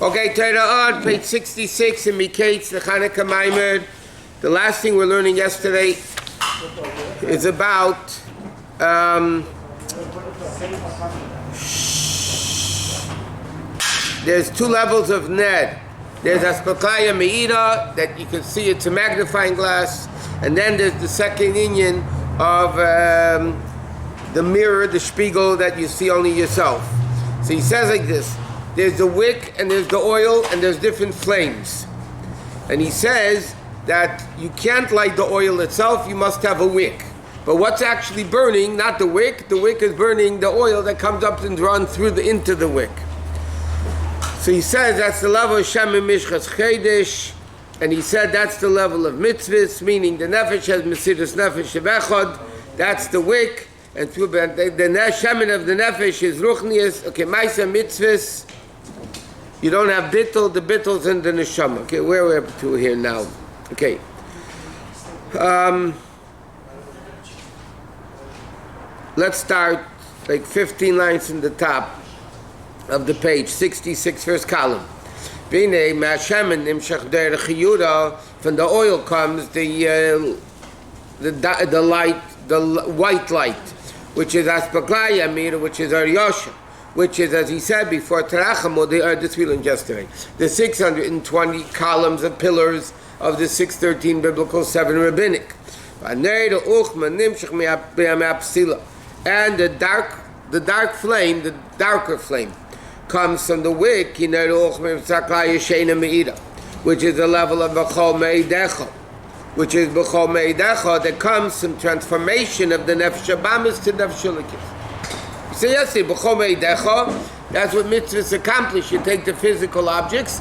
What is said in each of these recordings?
Okay, Torah Or Page 66 in Miketz, the Chanukah Maamar. The last thing we're learning yesterday is about there's two levels of Ned. There's Aspakaya Me'ira, that you can see it's a magnifying glass, and then there's the second inyan of the mirror, the spiegel, that you see only yourself. So he says like this: there's the wick and there's the oil and there's different flames. And he says that you can't light the oil itself, you must have a wick. But what's actually burning, not the wick is burning the oil that comes up and runs through into the wick. So he says that's the level of Shem Mishchas Chedesh, and he said that's the level of mitzvahs, meaning the nefesh has Mesiras Nefesh Shevechad, that's the wick, and through the shemen of the nefesh is ruchnius. Okay, Maisa mitzvahs, you don't have bittul, the bittul's in the neshama. Okay, where we're up to here now. Okay. Let's start like 15 lines in the top of the page, 66, first column. From the oil comes the light, the white light, which is Aspaklaya Mir, which is Aryosha, which is, as he said before, Terachamod, this we learned yesterday, the 620 columns of pillars of the 613 biblical, 7 rabbinic. And the dark flame, the darker flame, comes from the wick, which is the level of B'chol Me'idecha, which is B'chol Me'idecha, that comes from transformation of the Nefesh Habamis to Nefesh Elikis. You say yesterday, B'chol Me'idecha, that's what mitzvahs accomplish. You take the physical objects,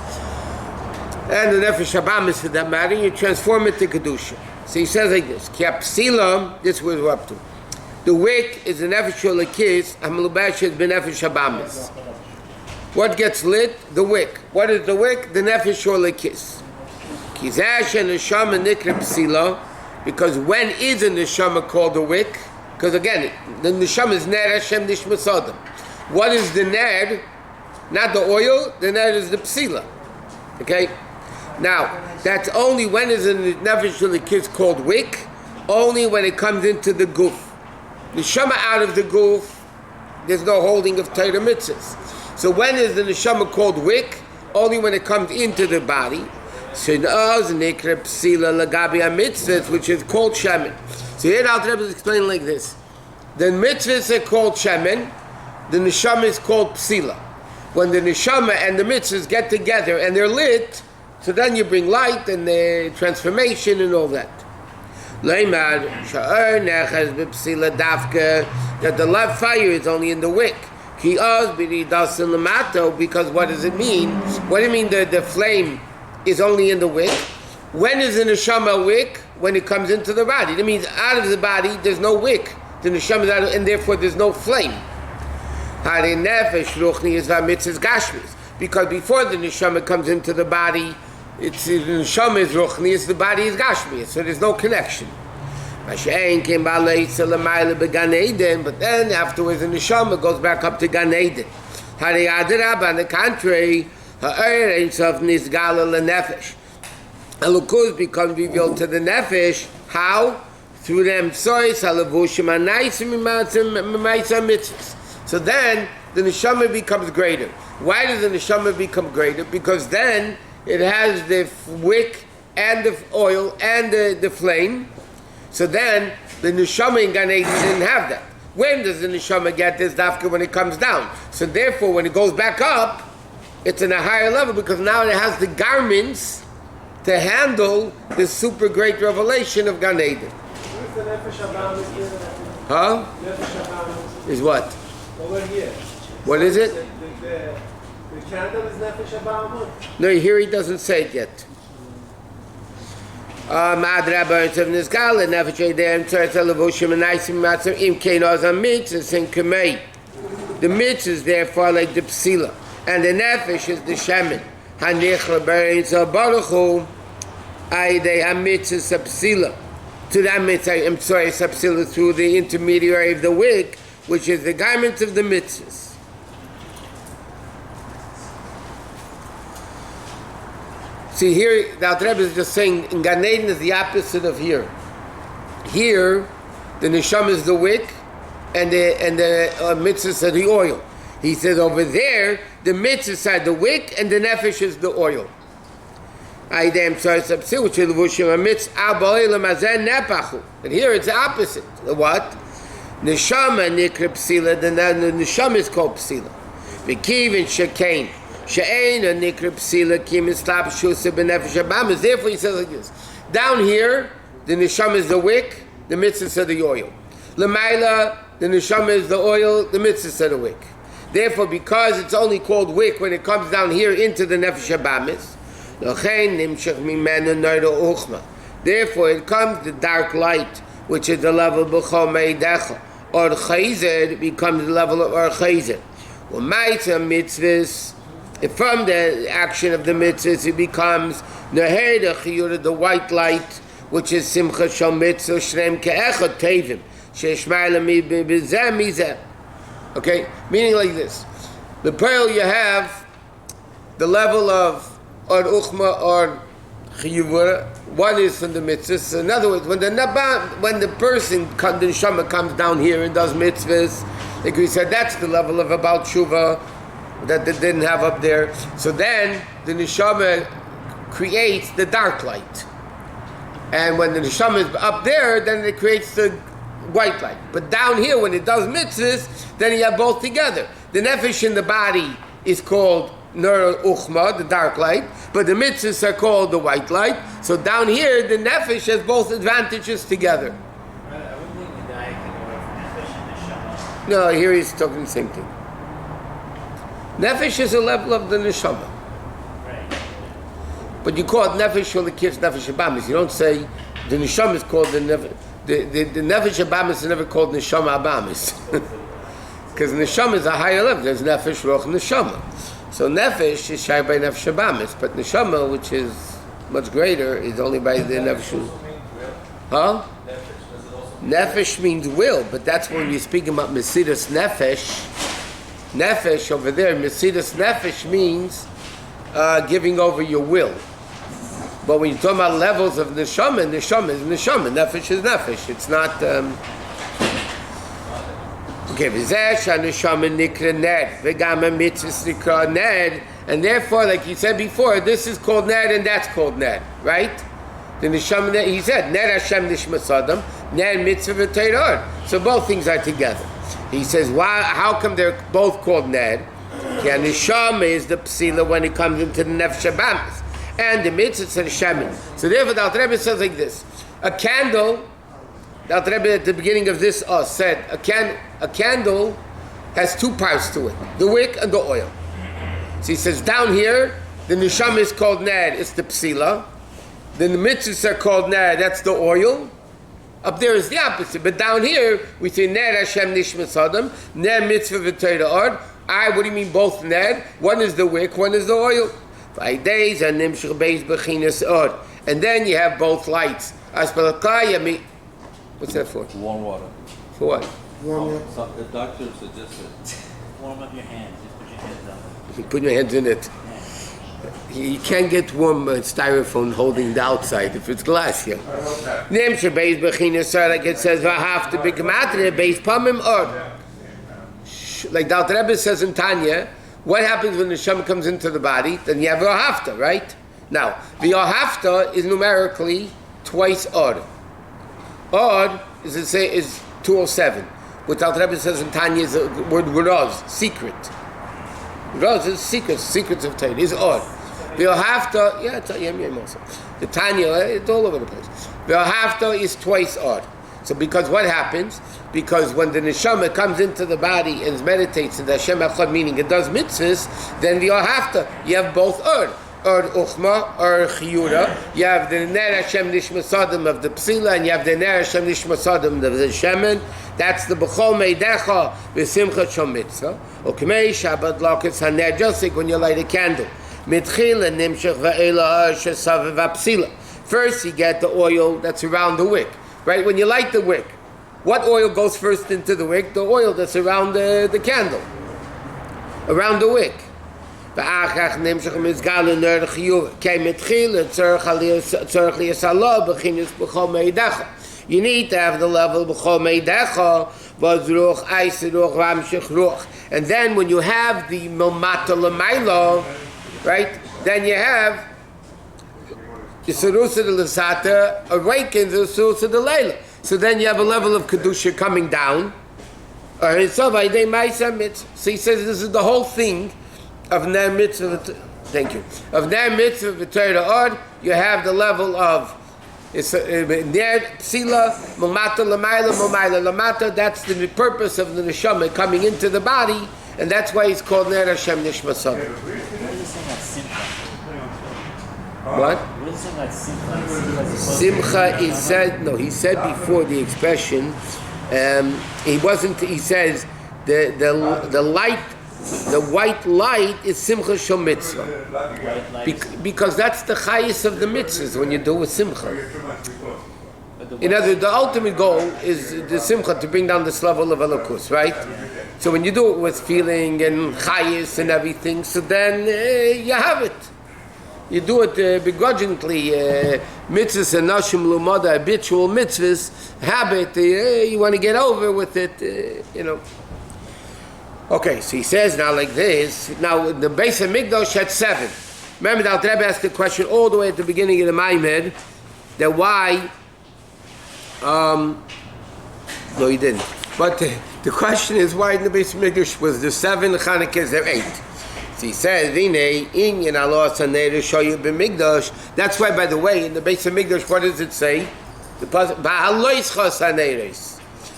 and the Nefesh Habamis for that matter, you transform it to Kedusha. So he says like this, Ki Apsilam, this was we're up to. The wick is the Nefesh Elikis, Hamlubash is B'Nefesh Habamis. What gets lit? The wick. What is the wick? The Nefesh Elikis. Kizash and Neshama Nikra Psila, because when is a Neshama called a wick? Because again, the Neshama is Ner Hashem Nishmas Adam. What is the Ner? Not the oil, the Ner is the Psila. Okay? Now, that's only when is a Nefesh Elikis called wick? Only when it comes into the goof. Neshama out of the goof, there's no holding of Torah mitzvahs. So when is the neshama called wick? Only when it comes into the body. So nikra psila lagabi mitzvahs, which is called shemen. So here the Rebbe is explaining like this: the mitzvahs are called shemen, the neshama is called psila. When the neshama and the mitzvahs get together and they're lit, so then you bring light and the transformation and all that. Leimar sha'ar nechaz b'psila dafka, that the live fire is only in the wick. Because what does it mean? What do you mean the flame is only in the wick? When is the neshama wick? When it comes into the body. That means out of the body there's no wick. The neshama is out of, and therefore there's no flame. Because before the neshama comes into the body, it's the neshama is ruchnius, the body is gashmius, so there's no connection. But then afterwards the neshama goes back up to Gan Eden. On the contrary, Elokus becomes revealed to the nefesh. How? Through them tzois, halavushim, anaisim, mitzvahs. So then the neshama becomes greater. Why does the neshama become greater? Because then it has the wick and the oil and the flame. So then, the neshama in Gan Eden didn't have that. When does the neshama get this dafka? When it comes down. So therefore, when it goes back up, it's in a higher level because now it has the garments to handle the super great revelation of Gan Eden. Huh? Is what? Over here. What is it? The candle is Nefesh Habamis. No, here he doesn't say it yet. The mitz is therefore like the psila, and the nefesh is the shemen. To that mitzvah, through the intermediary of the wick, which is the garment of the mitzvahs. See here, the Alter Rebbe is just saying in Gan Eden is the opposite of here. Here, the neshama is the wick, and the mitzvahs are the oil. He says over there, the mitzvahs are the wick, and the nefesh is the oil. And here it's the opposite. The what? Neshama nikra psila. The neshama is called psila. V'kivin shekain. She'ein a nikra psila kim islap shusa b'nefesh habamis. Therefore he says like this. Down here, the neshama is the wick, the mitzvahs are the oil. L'mayla, the neshama is the oil, the mitzvahs are the wick. Therefore, because it's only called wick when it comes down here into the nefesh habamis, therefore it comes the dark light, which is the level of b'chol meidecha, or chayzer becomes the level of or chayzer. Mitzvahs, from the action of the mitzvahs, it becomes the white light, which is simcha shal mitzvah shrem ke'echad tevim sheishmaila mizeh mizeh. Okay, meaning like this: the pearl you have the level of or uchma or chiyuvah. One is from the mitzvahs. In other words, when the person, the neshama comes down here and does mitzvahs, like we said, that's the level of about tshuva that they didn't have up there. So then the neshama creates the dark light, and when the neshama is up there, then it creates the white light. But down here, when it does mitzvahs, then you have both together. The nefesh in the body is called Ner Uchma, the dark light, but the mitzvahs are called the white light. So down here, the nefesh has both advantages together. I wouldn't think the guy can go from nefesh and neshama. No, here he's talking the same thing. Nefesh is a level of the neshama. Right. But you call it nefesh or the kids nefesh abamis. You don't say the neshama is called the nefesh. The nefesh abamis is never called neshama abamis. Because neshama is a higher level. There's nefesh, roch, neshama. So nefesh is shy by nefesh abamis, but neshama, which is much greater, is only by the nefesh. Huh? Nefesh means will, but that's when you're speaking about mesidas nefesh. Nefesh over there, mesidas nefesh means giving over your will. But when you're talking about levels of neshama, neshama is neshama, nefesh is nefesh. It's not. Okay, and therefore, like you said before, this is called ned and that's called ned, right? The neshama, he said, ned Hashem nishmasadam, ned mitzvah v'teirah. So both things are together. He says, why? How come they're both called ned? Yeah, neshama is the psila when it comes into the nefesh habamis, and the mitzvah is the shemen. So therefore, the Alter Rebbe says like this: a candle. The Alter Rebbe at the beginning of this said a candle has two parts to it: the wick and the oil. So he says down here the neshama is called ned, it's the psila. Then the mitzvahs are called ned, that's the oil. Up there is the opposite, but down here we say ned Hashem nishmas adam, ned mitzvah v'teirah ord. What do you mean both ned? One is the wick, one is the oil. And then you have both lights. What's that for? Warm water. For what? Warm water. So the doctor suggested. Warm up your hands. Just put your hands on it. You put your hands in it. You can't get warm styrofoam holding the outside if it's glass here. Like it says, "V'hafta b'gematria beis pamim or." Like the Alter Rebbe says in Tanya, what happens when the neshama comes into the body? Then you have v'hafta, right? Now, the v'hafta is numerically twice or. Or is 207. What Alter Rebbe says in Tanya is the word Raz, secret. Raz is secrets of Torah. Is or. They'll have to, it's also. The Tanya, it's all over the place. They'll have to is twice or. So because what happens? Because when the neshama comes into the body and meditates in the Hashem Echad, meaning it does mitzvahs, then you'll have to, you have both or uchma, or chiyura. You have the ner Hashem nishmasadim of the psila, and you have the ner Hashem nishmasadim of the shemen. That's the b'chol meidecha v'simcha shom mitzvah. Ukmei shabbat lakas haner, just like when you light a candle. Mitchil and nimshach va'ela shesav v'apsila. First you get the oil that's around the wick. Right? When you light the wick, what oil goes first into the wick? The oil that's around the candle. Around the wick. ואחר כך נמשך מזגל נר חיוב כמתחיל צורך ליסלו בחינס בכל מידך. You need to have the level b'chol meidecha v'az ruach eis ruach v'amshich ruach. And then when you have the milmata l'maylo, right, then you have the Serusa de l'sata awakens the Serusa de l'ayla. So then you have a level of Kedusha coming down. So he says this is the whole thing of Ner Mitzvah. Thank you. Of Ner Mitzvah v'Torah Or, you have the level of Ner Psila, Mamata Lamaila, Mamaila Lamata. That's the purpose of the Neshama coming into the body, and that's why it's called Ner Hashem Nishma Sod. What? Simcha is said. No, he said before the expression. He wasn't. He says the light, the white light is Simcha Shel Mitzvah, because that's the highest of the mitzvahs when you do with Simcha. In other words, the ultimate goal is the Simcha to bring down this level of Elokus, right? So when you do it with feeling and chayis and everything, so then you have it. You do it begrudgingly, mitzvahs and nashim lumada, habitual mitzvahs, habit, you want to get over with it, you know. Okay, so he says now like this, now the base of Mikdash had 7. Remember that Rebbe asked the question all the way at the beginning of the Maamar, that why, no he didn't, but the question is why in the base of Mikdash was there 7, Chanukah is there 8. So he says, that's why, by the way, in the base of Mikdash, what does it say?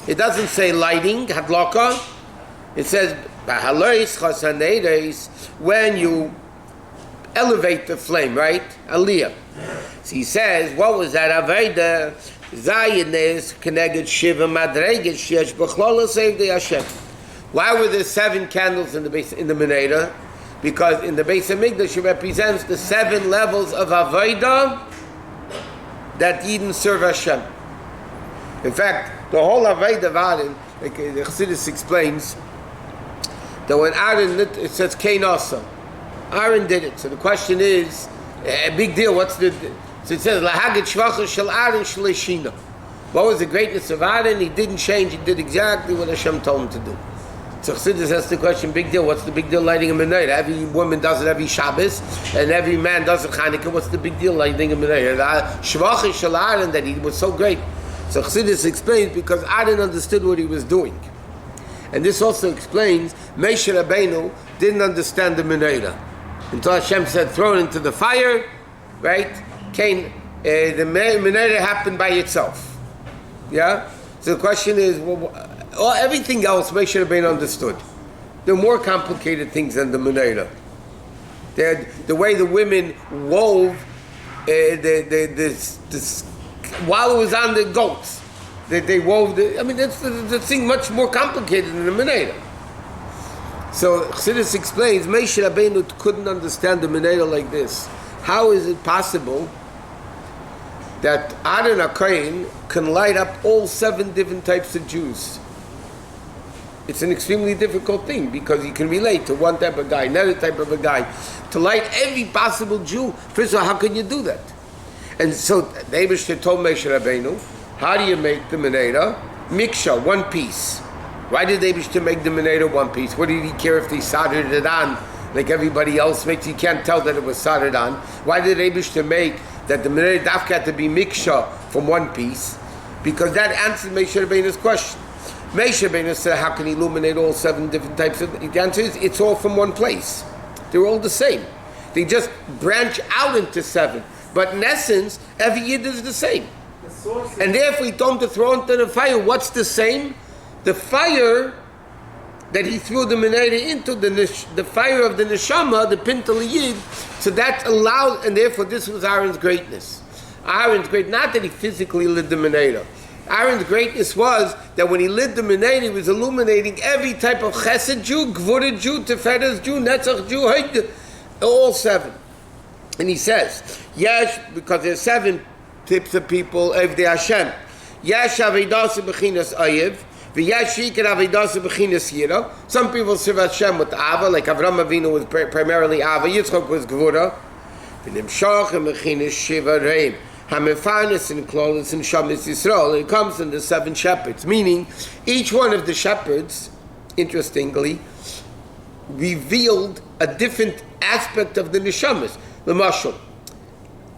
It doesn't say lighting, hadlaka. It says, when you elevate the flame, right? Aliyah. So he says, what was that? Aveda, Zayinez, Keneged Shiva Madreget, Shesh B'chlola Save the Hashem. Why were there 7 candles in the base, in the Menorah? Because in the base of Mikdash it represents the 7 levels of Avodah that Yidden serve Hashem. In fact, the whole Avodah of Aaron, like the Chassidus explains, that when Aaron, it says Kain Asa. Aaron did it. So the question is, a big deal, what's the... So it says, Lahagit Shvacha Shel Aaron Shleshina. What was the greatness of Aaron? He didn't change, he did exactly what Hashem told him to do. So Chassidus asks the question, big deal, what's the big deal lighting a menorah? Every woman does it every Shabbos, and every man does it Chanukah. What's the big deal lighting a menorah? Shvach Shel Aaron, that he was so great. So Chassidus explains, because Aaron understood what he was doing. And this also explains, Moshe Rabbeinu didn't understand the menorah. Until Hashem said, throw it into the fire, right? The menorah happened by itself. Yeah? So the question is, everything else Moshe Rabbeinu understood. There are more complicated things than the menorah. The way the women wove while it was on the goats. They wove that's the thing much more complicated than the menorah. So Chassidus explains, Moshe Rabbeinu couldn't understand the menorah like this. How is it possible that Aaron HaKohen can light up all 7 different types of Jews? It's an extremely difficult thing, because you can relate to one type of guy, another type of a guy. To light every possible Jew, first of all, how can you do that? And so the Eibishter told Moshe Rabbeinu, how do you make the menorah? Miksha, one piece. Why did the Eibishter make the menorah one piece? What did he care if they soldered it on like everybody else makes? You can't tell that it was soldered on. Why did the Eibishter make that the menorah dafka had to be miksha from one piece? Because that answered Moshe Rabbeinu's question. Moshe Rabbeinu said, how can he illuminate all 7 different types of... The answer is, it's all from one place. They're all the same. They just branch out into 7. But in essence, every Yid is the same. And therefore he told him to throw into the fire. What's the same? The fire that he threw the menorah into, the fire of the neshama, the pintal Yid. So that allowed, and therefore this was Aaron's greatness. Aaron's great, not that he physically lit the menorah. Aaron's greatness was that when he lit the menorah, he was illuminating every type of chesed Jew, gvura Jew, teferes Jew, netzach Jew, all 7. And he says, yes, because there's 7 types of people, Evdei Hashem. Yes, Avedasa Bechinas Ayev, Some people serve Hashem with Ava, like Avram Avinu was primarily Ava, Yitzchak was Gvura. Hamifanis and Klolis and Shamis Yisrael. It comes in the 7 shepherds, meaning each one of the shepherds, interestingly, revealed a different aspect of the neshamas. The mashal,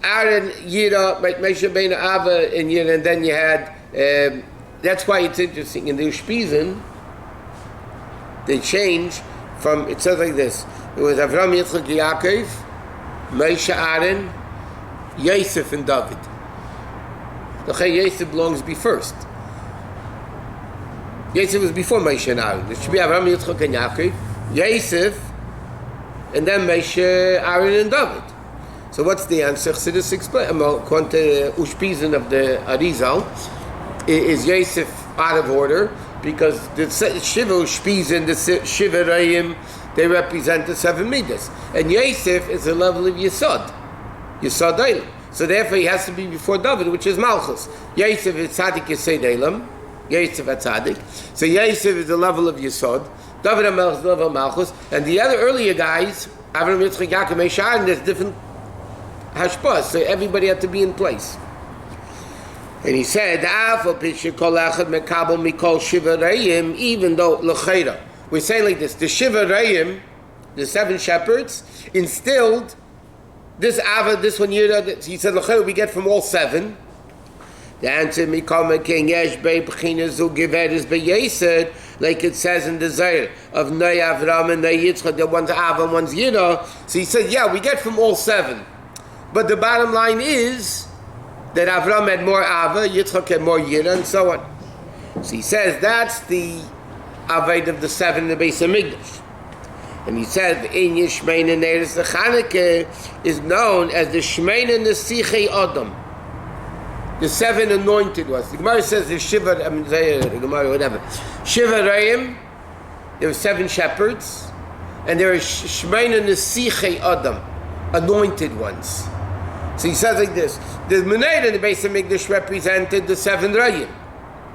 Aaron, Yira, Moshe Ben Ava, and Yira, and then you had. That's why it's interesting in the Ushpizin. They change from. It says like this: it was Avram, Yitzchak, Yaakov, Moshe, Aaron, Yosef, and David. Okay, Yosef belongs to be first. Yosef was before Moshe and Aaron. It should be Avram, Yitzchak, and Yaakov, Yosef, and then Moshe, Aaron, and David. So what's the answer? Chassidus explain. According to Ushpizin of the Arizal, is Yosef out of order because the Shiva Ushpizin, the Shiva Rayim, they represent the 7 midas, and Yosef is the level of Yesod Eilim. So therefore he has to be before David, which is Malchus. Yosef is Tzaddik Yesod Eilim. Yosef at Tzaddik. So Yosef is the level of Yesod. David HaMelech is the level of Malchus. And the other earlier guys, Avram, Yitzchak, Yaakov, Moshe, Aaron, there's different hashpas. So everybody had to be in place. And he said, even though L'cheira, we say like this, the Shiva Reim, the 7 shepherds, instilled this Ava, this one year, he said, L'cheira, we get from all 7. The answer, like it says in the Zohar of Noah, Avram, and Yitzchak, that one's Ava and one's Yira. So he said, yeah, we get from all 7. But the bottom line is that Avram had more Ava, Yitzchak had more Yira, and so on. So he says that's the Aved of the 7 in the base of Mikdash. And he says the Shmeina Neres, the Chanukah is known as the Shmeina Nesichei Adam. The 7 anointed ones. The Gemara says the Shiva, the Gemara, whatever. Shiva Reim, there were 7 shepherds, and there are Shmeina Nesichei Adam, anointed ones. So he says like this: the Menorah in the base of Mikdash represented the 7 Reim,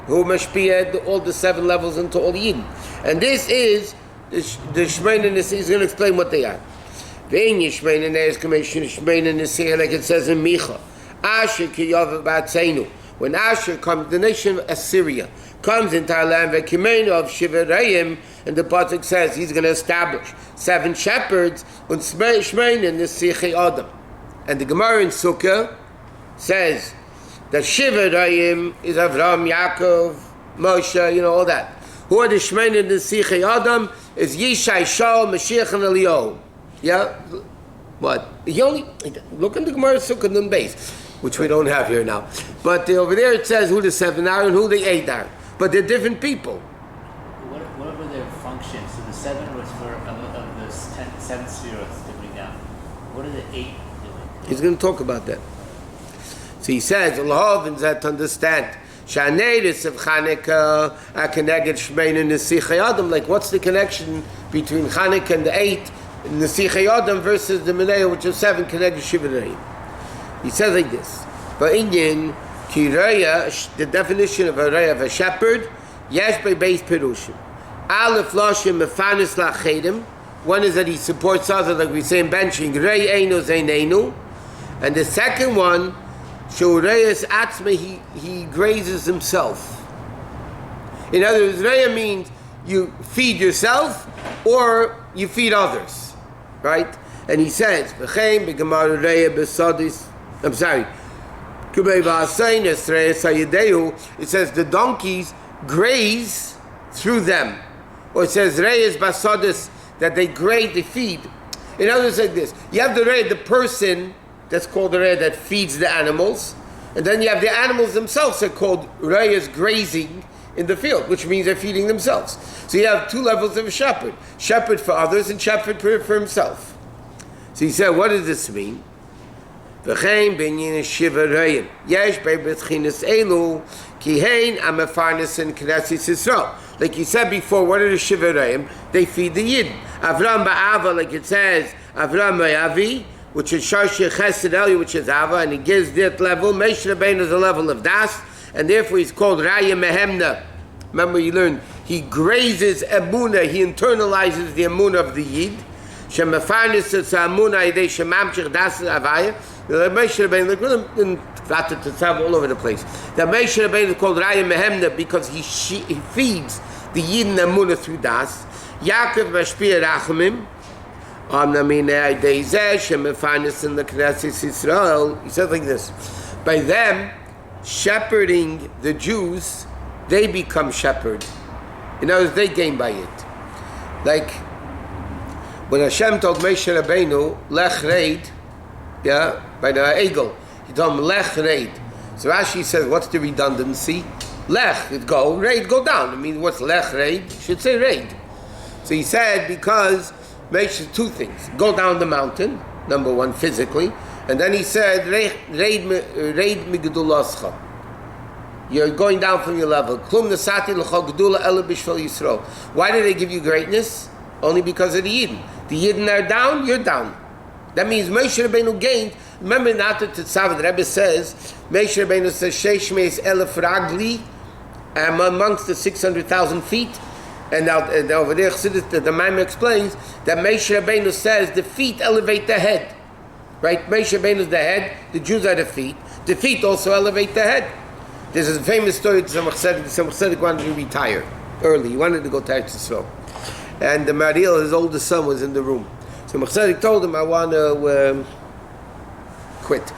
who mashpiyah all the 7 levels into all Yidden. And this is the Shmeina Nesichei. He's going to explain what they are. Shmeina Nesichei, like it says in Micha. Asher kiyav b'atzeinu. When Asher comes, the nation of Assyria comes into our land, v'kimeinu of Shiva Reim, and the pasuk says he's going to establish 7 shepherds and Shmeina Nesichei Adam. And the Gemara in Sukkah says that Shiva Reim is Avram, Yaakov, Moshe, all that. Who are the Shmeina Nesichei Adam? Is Yishai, Shaul, Mashiach, and Eliyahu. Yeah. What? You only look in the Gemara Sukkah Nun Beis, which we don't have here now. But over there it says who the 7 are and who the 8 are. But they're different people. What were their functions? So the 7 was for of the 7 spheres to bring down. What are the 8 doing? He's going to talk about that. So he says, Allah that understand. Shaneris of Chanukah are connected Shmeina Nesichei Adam. Like what's the connection between Chanukah and the 8? Nesichei Adam versus the Menorah, which is 7 connected Shiva Reim. He says like this: but Indian Kiraya, the definition of a Raya of a shepherd, Yesh by base Perushim. Aleph Lashim Mefanis Lachedim. One is that he supports others, like we say in benching, Rei Einu Zeinenu. And the second one, Shureyas Atzme, he grazes himself. In other words, Raya means you feed yourself or you feed others, right? And he says, it says the donkeys graze through them. Or it says Reyes Basadis, that they graze, they feed. In other words, like this: you have the Rey, the person that's called the Rey that feeds the animals, and then you have the animals themselves that are called Reyes grazing in the field, which means they're feeding themselves. So you have 2 levels of a shepherd: shepherd for others and shepherd for himself. So he said, what does this mean? Like he said before, what are the Shiva Reim? They feed the Yid. Avram Ba'ava, like it says, Avram Ba'avi, which is Sharshi Chesed Eli, which is Ava, and he gives that level. Moshe Rabbeinu is a level of Das, and therefore he's called Raya Mehemna Remember, you learned he grazes emunah, he internalizes the emunah of the yid. Shemefarnis es emunah yidei shemamshich das avaya. The Moshe Rabbeinu, all over the place. The Moshe Rabbeinu is called Raya Mehemna because he feeds the yid in emunah through das. Yaakov mashpia rachamim. Amnamina yidei zeh shemefarnis in the Knesset Yisrael. He says like this: by them shepherding the Jews, they become shepherd. In other words, they gain by it. Like when Hashem told Moshe Rabbeinu, Lech Reid, by the Egel, he told him, Lech Reid. So Rashi says, what's the redundancy? Lech, it go, Reid, go down. I mean, what's Lech Reid? You should say Reid. So he said, because Moshe, two things. Go down the mountain, number one, physically. And then he said, Reid migdulascha. You're going down from your level. Why did they give you greatness? Only because of the Yidden. The Yidden are down, you're down. That means Moshe Rabbeinu gained. Remember in Atat Tetzav, the Rebbe says, Moshe Rabbeinu says, Sheish meis elef ragli, amongst the 600,000 feet. And over there, the Maamar explains that Moshe Rabbeinu says the feet elevate the head. Right? Moshe Rabbeinu is the head, the Jews are the feet. The feet also elevate the head. There's a famous story that Tzemach Tzedek wanted to retire early. He wanted to go to Eretz Yisrael. And the Mariel, his oldest son, was in the room. So Tzemach Tzedek told him, I want to quit.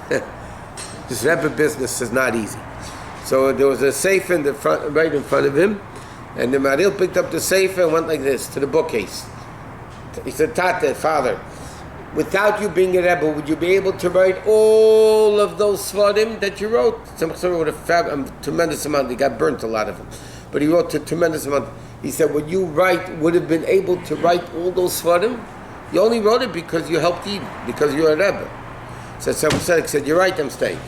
This Rebbe business is not easy. So there was a safe in the front, right in front of him, and the Mariel picked up the safe and went like this to the bookcase. He said, Tate, father, without you being a Rebbe, would you be able to write all of those Svarim that you wrote? Some wrote a tremendous amount. He got burnt, a lot of them. But he wrote a tremendous amount. He said, would have been able to write all those Svarim? You only wrote it because you helped Eden, because you're a Rebbe. So someone said, you're right, I'm staying.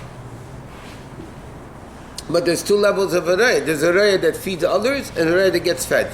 But there's two levels of a Raya. There's a Raya that feeds others and a Raya that gets fed.